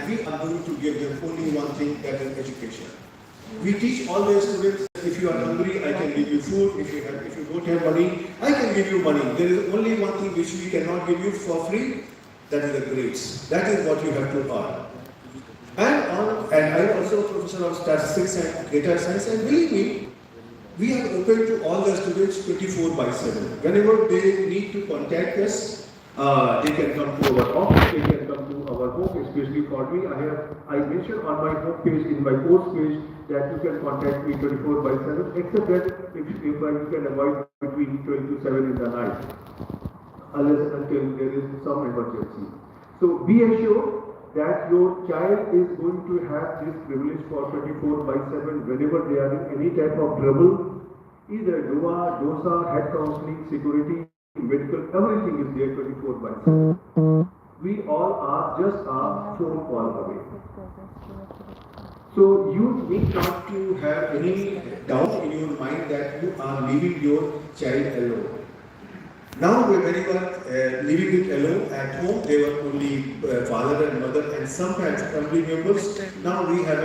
and we are going to give them only one thing, that is education. We teach all the students, if you are hungry, I can give you food. If you don't have money, I can give you money. There is only one thing which we cannot give you for free, that is the grades. That is what you have to earn. And I am also a professor of statistics and data science, and believe me, we are open to all the students 24/7. Whenever they need to contact us, they can come to our office, they can come to our home, especially for me. I mentioned on my home page, in my course page, that you can contact me 24/7, except that if you can avoid between 12 to 7 in the night, unless until there is some emergency. So be assured that your child is going to have this privilege for 24/7 whenever they are in any type of trouble. Either DOA, DOSA, head counseling, security, medical, everything is there 24/7. We all are just a phone call away. So you need not to have any doubt in your mind that you are leaving your child alone. Now when you are leaving it alone at home, they were only father and mother and sometimes family members. Now we have a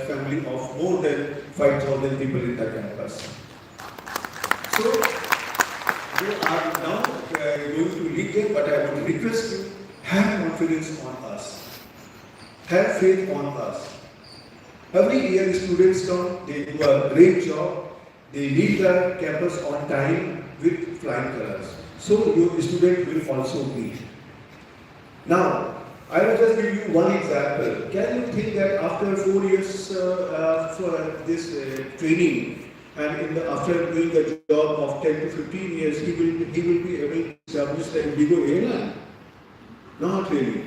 family of more than 5,000 people in the campus. So you are now going to lead them, but I would request you, have confidence on us. Have faith on us. Every year students come, they do a great job. They leave the campus on time with flying colors. So your student will also lead. Now, I will just give you one example. Can you think that after 4 years for this training, and after doing the job of 10 to 15 years, he will be able to establish the Indigo airline? Not really.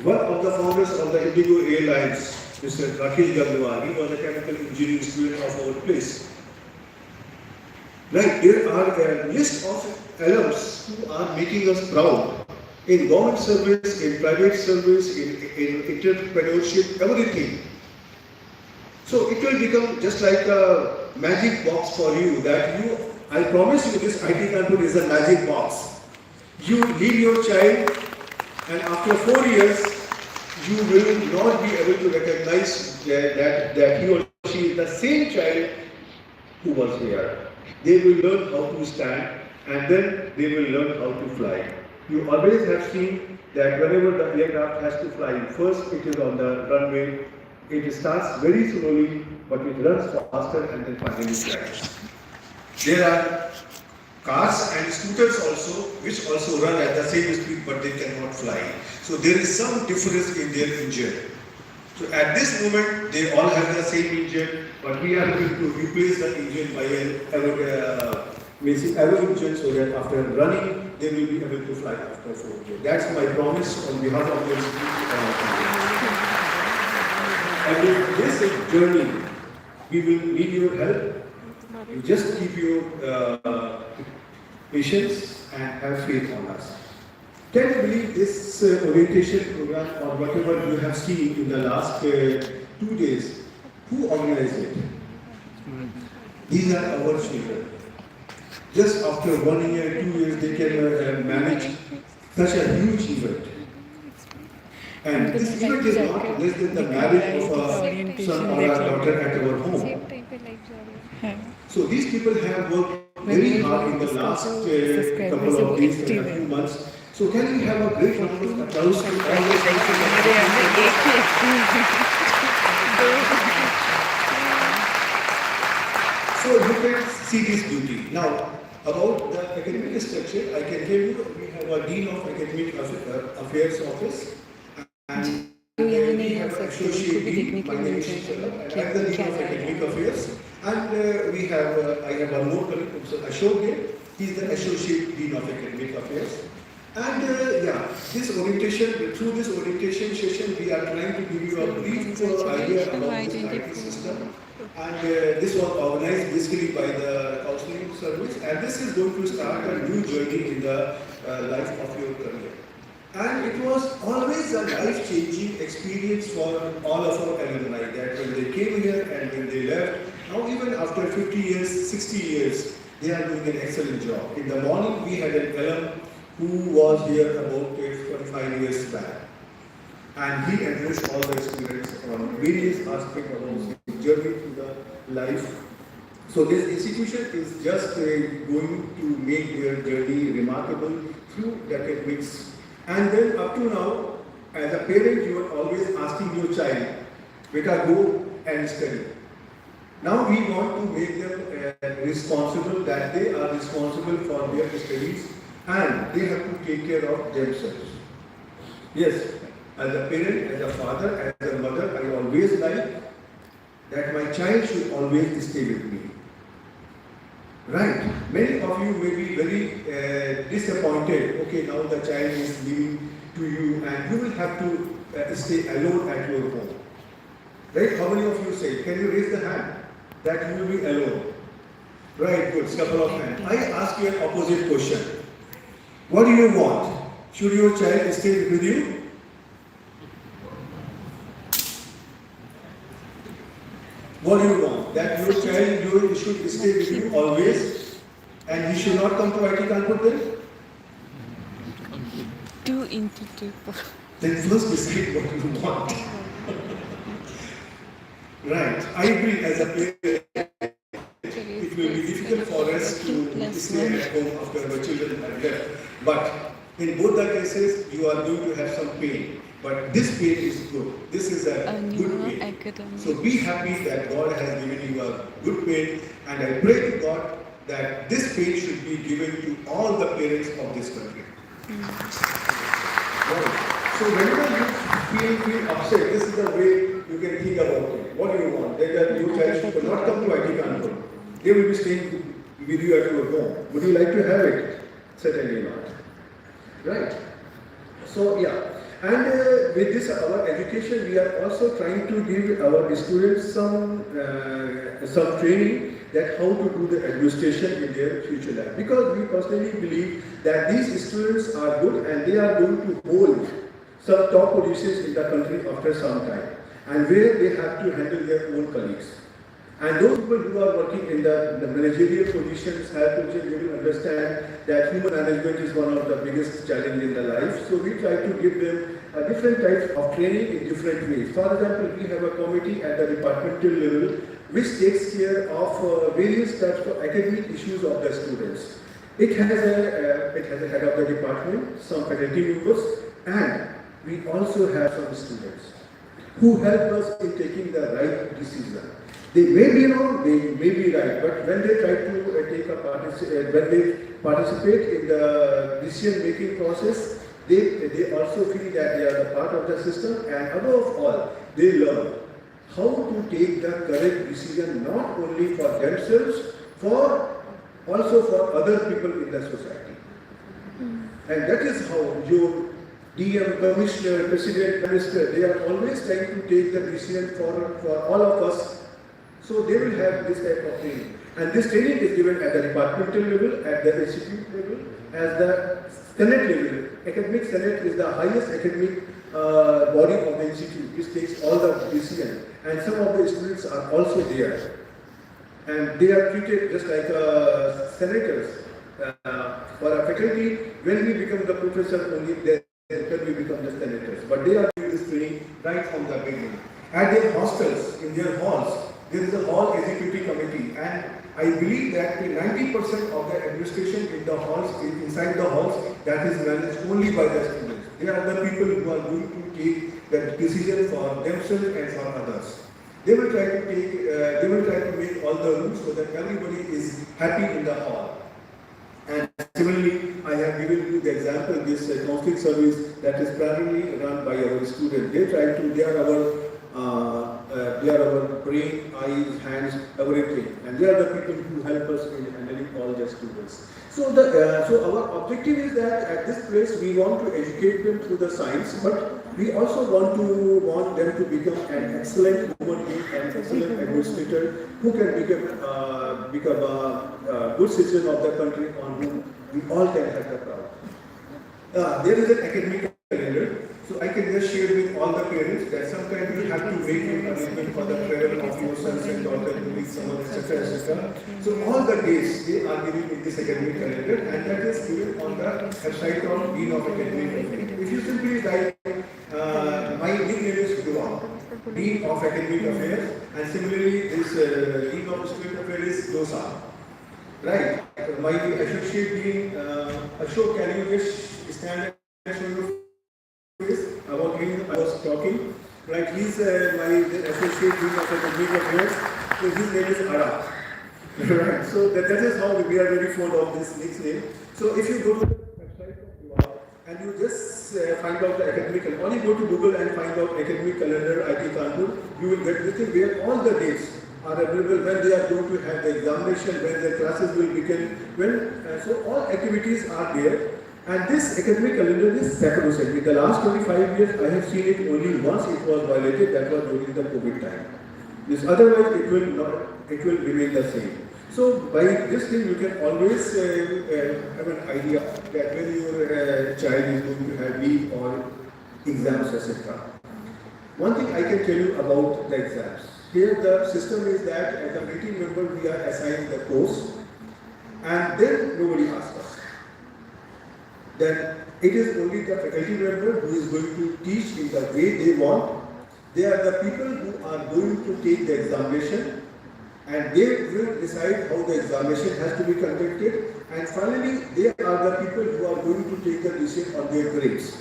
One of the founders of the Indigo Airlines, Mr. Rakesh Gandwar, he was a chemical engineering student of our place. Right, there are a list of alums who are making us proud in government service, in private service, in entrepreneurship, everything. So it will become just like a magic box for you that I promise you this IT campus is a magic box. You leave your child and after 4 years, you will not be able to recognize that he or she is the same child who was here. They will learn how to stand and then they will learn how to fly. You always have seen that whenever the aircraft has to fly, first it is on the runway, it starts very slowly, but it runs faster and then finally flies. There are cars and scooters also, which also run at the same speed, but they cannot fly. So there is some difference in their engine. So at this moment, they all have the same engine, but we are going to replace the engine by aero engine so that after running, they will be able to fly after 4 years. That's my promise on behalf of the institute. And in this journey, we will need your help. You just keep your patience and have faith on us. Can you believe this orientation program or whatever you have seen in the last 2 days? Who organized it? These are our children. Just after 1 year, 2 years, they can manage such a huge event. And this event is not less than the marriage of a son or a daughter at our home. So these people have worked very hard in the last couple of days and a few months. So can we have a great round of applause to all those So you can see this beauty. Now, about the academic structure, I can tell you we have a Dean of Academic Affairs Office and we have an Associate Dean, my name is Shalabh, and I am the Dean of Academic Affairs. And I have one more colleague, Professor Ashok here. He is the Associate Dean of Academic Affairs. And through this orientation session, we are trying to give you a brief idea about the IT system. And this was organized basically by the counseling service. And this is going to start a new journey in the life of your career. And it was always a life-changing experience for all of our alumni, that when they came here and when they left, now even after 50 years, 60 years, they are doing an excellent job. In the morning, we had an alum who was here about 25 years back. and he addressed all the students on various aspects of his journey through the life. So this institution is just going to make their journey remarkable through the academics. And then up to now, as a parent, you are always asking your child, "Beta, go and study." Now we want to make them responsible, that they are responsible for their studies and they have to take care of themselves. Yes, as a parent, as a father, as a mother, I always like that my child should always stay with me. Right. Many of you may be very disappointed. Okay, now the child is leaving to you and you will have to stay alone at your home. Right? How many of you say? Can you raise the hand that you will be alone? Right, good. Couple of hands. I ask you an opposite question. What do you want? Should your child stay with you? What do you want? That your child should stay with you always and he should not come to IT Kanpur then? 2 into 2. Then first decide what you want. Right. I agree, as a parent, it will be difficult for us to stay at home after our children have left. But in both the cases, you are going to have some pain. But this pain is good. This is a good pain. Academic. So be happy that God has given you a good pain. And I pray to God that this pain should be given to all the parents of this country. Right. So whenever you feel upset, this is the way you can think about it. What do you want? That your child should not come to IT Kanpur. They will be staying with you at your home. Would you like to have it? Certainly not. Right. So yeah. And with this, our education, we are also trying to give our students some training that how to do the administration in their future life. Because we personally believe that these students are good and they are going to hold some top positions in the country after some time, and where they have to handle their own colleagues. And those people who are working in the managerial positions, higher positions, they will understand that human management is one of the biggest challenges in the life. So we try to give them different types of training in different ways. For example, we have a committee at the departmental level which takes care of various types of academic issues of the students. It has a head of the department, some faculty members, and we also have some students who help us in taking the right decision. They may be wrong, they may be right, but when they try to when they participate in the decision-making process, they also feel that they are a part of the system, and above all, they learn how to take the correct decision not only for themselves, also for other people in the society. And that is how your DM, Commissioner, President, Minister, they are always trying to take the decision for all of us. So they will have this type of training. And this training is given at the departmental level, at the institute level, as the Senate level. Academic Senate is the highest academic body of the institute, which takes all the decisions. And some of the students are also there. And they are treated just like senators. For a faculty, when we become the professor, only then we become the senators. But they are doing this training right from the beginning. At their hostels, in their halls, there is a hall executive committee, and I believe that 90% of the administration in the halls, inside the halls, that is managed only by the students. They are the people who are going to take the decision for themselves and for others. They will try to make all the rules so that everybody is happy in the hall. And similarly, I have given you the example, this counseling service that is primarily run by our students. They are our brain, eyes, hands, everything. And they are the people who help us in handling all the students. So our objective is that at this place we want to educate them through the science, but we also want them to become an excellent human being, an excellent administrator who can become a good citizen of the country on whom we all can have the proud. There is an academic calendar. So I can just share with all the parents that sometimes you have to make an arrangement for the travel of your sons and daughters to meet someone, etc., etc. So all the days they are given in this academic calendar, and that is given on the website of Dean of Academic. If you simply write my nickname is Dua, Dean of Academic Affairs, and similarly this Dean of Student Affairs is Dosa. Right. My associate Dean Ashok, can you just stand and show your face? About him I was talking. Right. He's my associate Dean of Academic Affairs. So his name is Ara. Right. So that is how we are very fond of this nickname. So if you go to the website of Dua and you just find out the academic, only go to Google and find out academic calendar IT Kanpur, you will get this thing where all the dates are available, when they are going to have the examination, when their classes will begin, so all activities are there. And this academic calendar is sacrosanct. In the last 25 years, I have seen it only once it was violated, that was during the COVID time. This otherwise it will remain the same. So by this thing you can always have an idea that when your child is going to have leave or exams, etc. One thing I can tell you about the exams. Here the system is that as a meeting member we are assigned the course and then nobody asks us. Then it is only the faculty member who is going to teach in the way they want. They are the people who are going to take the examination and they will decide how the examination has to be conducted, and finally they are the people who are going to take the decision on their grades.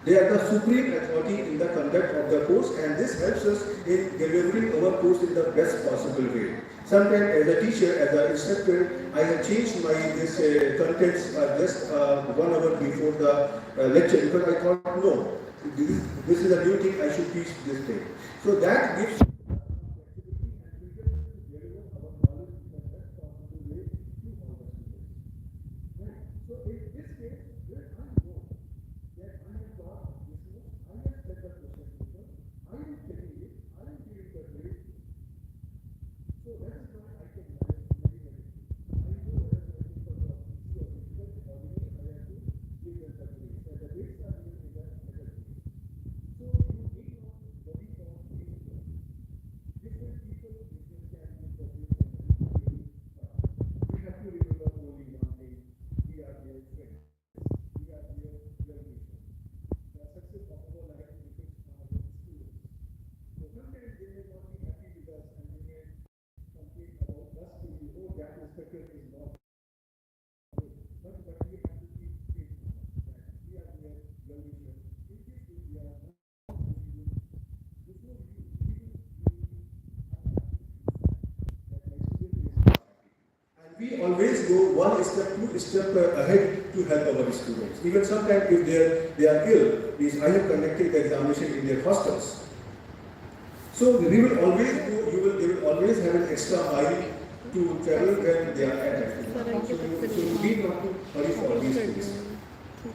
They are the supreme authority in the conduct of the course, and this helps us in delivering our course in the best possible way. Sometimes as a teacher, as an instructor, I have changed my contents just 1 hour before the lecture because I thought, no, this is a new thing, I should teach this thing. So that gives we always go 1 step, 2 step ahead to help our students. Even sometimes if they are ill, means I have conducted the examination in their hostels. So we will always go, they will always have an extra mile to travel when they are at home. So you need not to hurry for these things.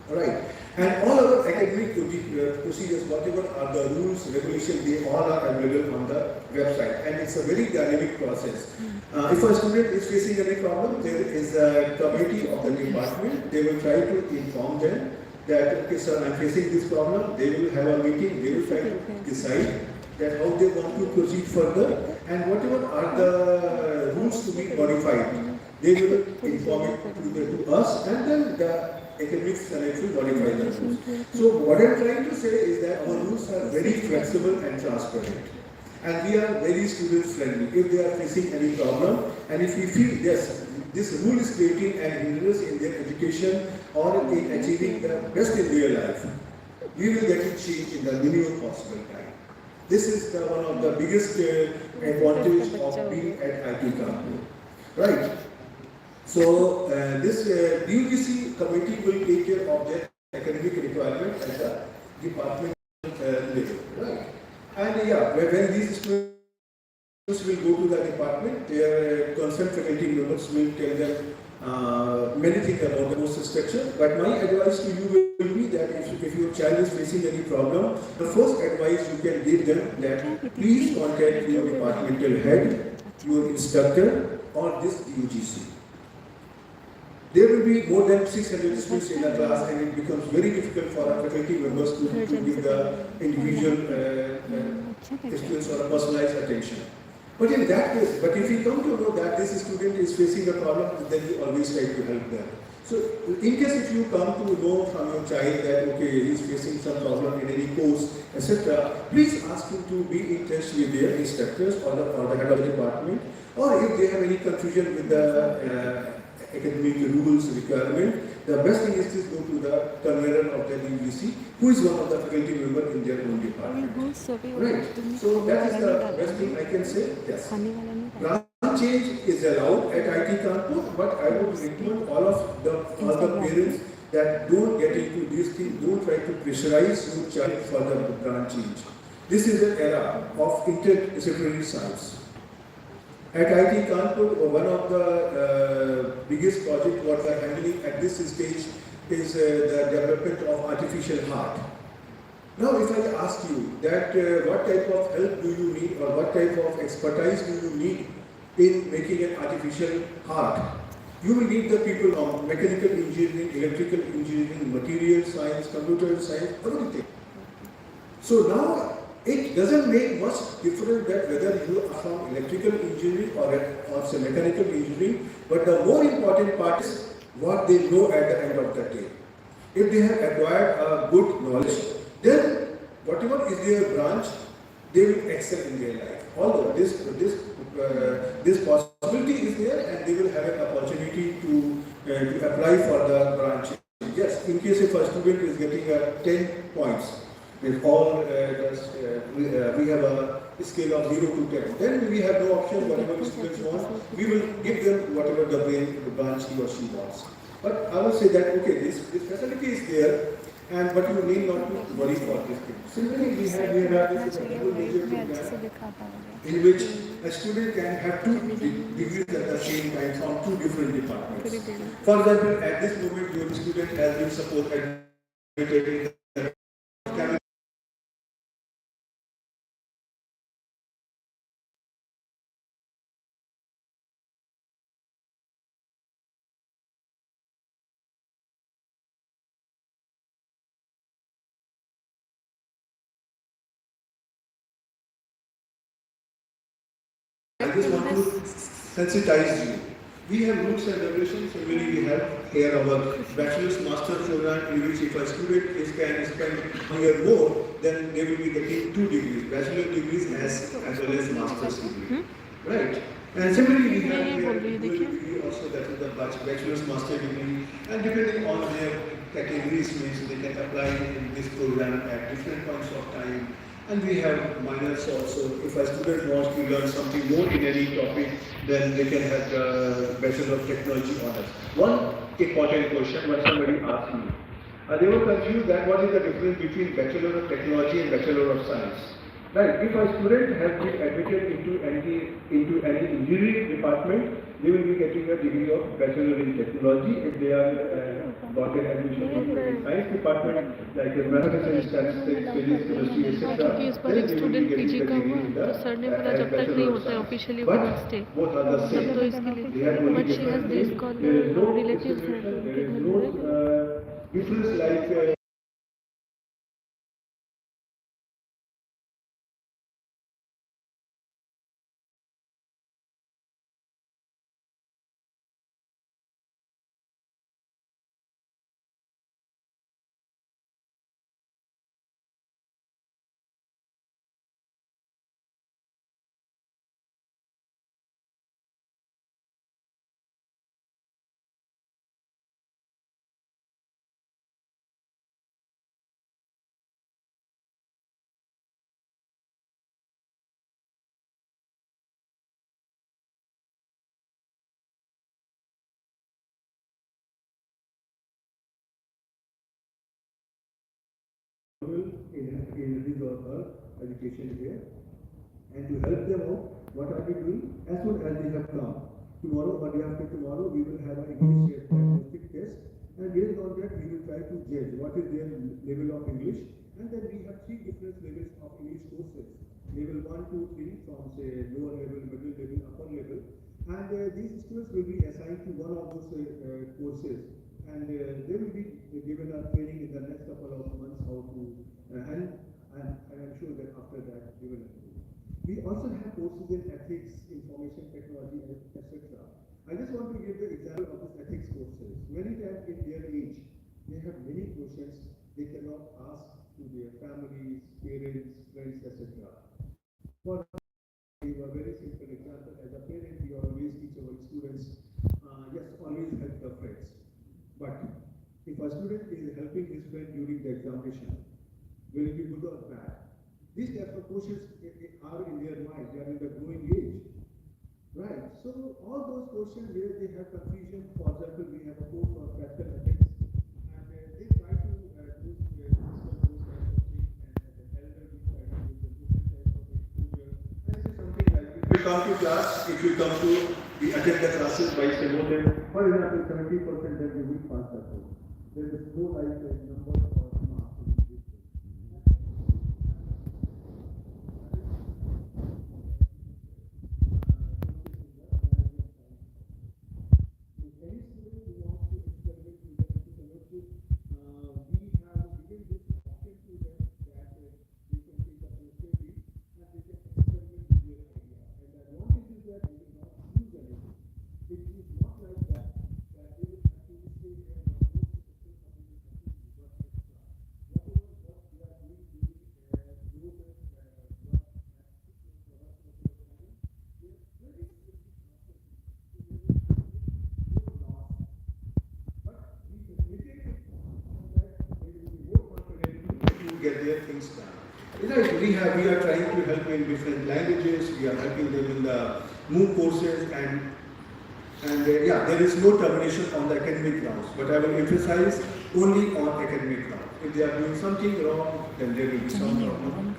Alright. And all our academic procedures, whatever are the rules, regulations, they all are available on the website. And it's a very dynamic process. If a student is facing any problem, there is a committee of the department. They will try to inform them that, okay sir, I'm facing this problem. They will have a meeting. They will try to decide that how they want to proceed further. And whatever are the rules to be modified, they will inform it to us, and then the academic senate will modify the rules. So what I'm trying to say is that our rules are very flexible and transparent. And we are very student friendly. If they are facing any problem, and if we feel yes, this rule is creating an hindrance in their education or in achieving the best in their life, we will get it changed in the minimum possible time. This is one of the biggest advantage of being at IT Kanpur. Right? So this UGC committee will take care of their academic requirement at the department level. Right? And yeah, when these students will go to the department, their concerned faculty members will tell them many things about the course structure. But my advice to you will be that if your child is facing any problem, the first advice you can give them that please contact your departmental head, your instructor, or this UGC. There will be more than 600 students in a class, and it becomes very difficult for our faculty members to give the individual students or a personalized attention. But in that case, if we come to know that this student is facing a problem, then we always try to help them. So in case if you come to know from your child that okay, he is facing some problem in any course, etc., please ask him to be in touch with their instructors or the head of the department, or if they have any confusion with the academic rules requirement, the best thing is to go to the convener of the UGC, who is one of the faculty member in their own department. Right. So that is the best thing I can say. Yes. Branch change is allowed at IIT Kanpur, but I would recommend all the parents that don't get into these things, don't try to pressurize your child for the branch change. This is an era of interdisciplinary science. At IIT Kanpur, one of the biggest projects what we are handling at this stage is the development of artificial heart. Now, if I ask you that what type of help do you need or what type of expertise do you need in making an artificial heart, you will need the people from mechanical engineering, electrical engineering, material science, computer science, everything. So now, it doesn't make much difference that whether you are from electrical engineering or say mechanical engineering, but the more important part is what they know at the end of the day. If they have acquired a good knowledge, then whatever is their branch, they will excel in their life. Although this possibility is there, and they will have an opportunity to apply for the branch. Yes, in case if a student is getting 10 points, with all we have a scale of 0 to 10. Then we have no option, whatever students want, we will give them whatever the branch he or she wants. But I will say that, okay, this facility is there, but you need not to worry for this thing. Similarly, we have here this double major program in which a student can have 2 degrees at the same time from 2 different departments. For example, at this moment, your student has been supported in the I just want to sensitize you. We have rules and regulations. Similarly, we have here our bachelor's master program in which if a student can spend 1 year more, then they will be getting 2 degrees, bachelor degrees as well as master's degree. Right? And similarly, we have here degree also, that is the bachelor's master degree, and depending on their categories, means they can apply in this program at different points of time. And we have minors also. If a student wants to learn something more in any topic, then they can have the Bachelor of Technology honors. One important question when somebody asked me, they were confused that what is the difference between Bachelor of Technology and Bachelor of Science. Right, if a student has been admitted into any engineering department, they will be getting a degree of Bachelor in Technology. If they are got an admission into the science department, like mathematics and statistics, physics, chemistry, etc., क्योंकि इस बार एक student PG का हुआ तो sir ने बोला जब तक नहीं होता है ऑफिशियली वो मत स्टे, तब तो इसके लिए but she has this call relatives हैं तो उनके घर में difference like in his or her education here, and to help them out, what are we doing? As soon as they have come, tomorrow or day after tomorrow, we will have an English diagnostic test, and based on that, we will try to judge what is their level of English, and then we have 3 different levels of English courses. Level 1, 2, 3, from say lower level, middle level, upper level, and these students will be assigned to one of those courses, and they will be given a training in the next couple of months how to and I'm sure that after that they will do. We also have courses in ethics, information technology, etc. I just want to give the example of these ethics courses. many times in their age, they have many questions they cannot ask to their families, parents, friends, etc. For give a very simple example. As a parent, we always teach our students, yes, always help the friends. But if a student is helping his friend during the examination, will it be good or bad? These types of questions are in their mind. They are in the growing age. Right. So all those questions where they have confusion, for example, we have a course on practical ethics, and they try to discuss those types of things, and as an elder, we try to give them different types of exposure. And this is something like if you come to class, if you come to the attend the classes by say more than, for example, 70%, then you will pass the course. There is no like number or mark in this thing. Any student who wants to experiment with the entrepreneurship, we have given this option to them that they can take a initiative and they can experiment with their idea. And the advantage is that they will not lose anything. It is not like that, that they will have to stay there and not lose the system of the country because extra. Whatever what they are doing during those what they are very specific processes. So they will have no loss. But we facilitate it so that they will be more confident to get their things done. Right, we are trying to help in different languages. We are helping them in the MOOC courses and yeah, there is no termination on the academic grounds. But I will emphasize only on academic grounds. If they are doing something wrong, then there will be some problem.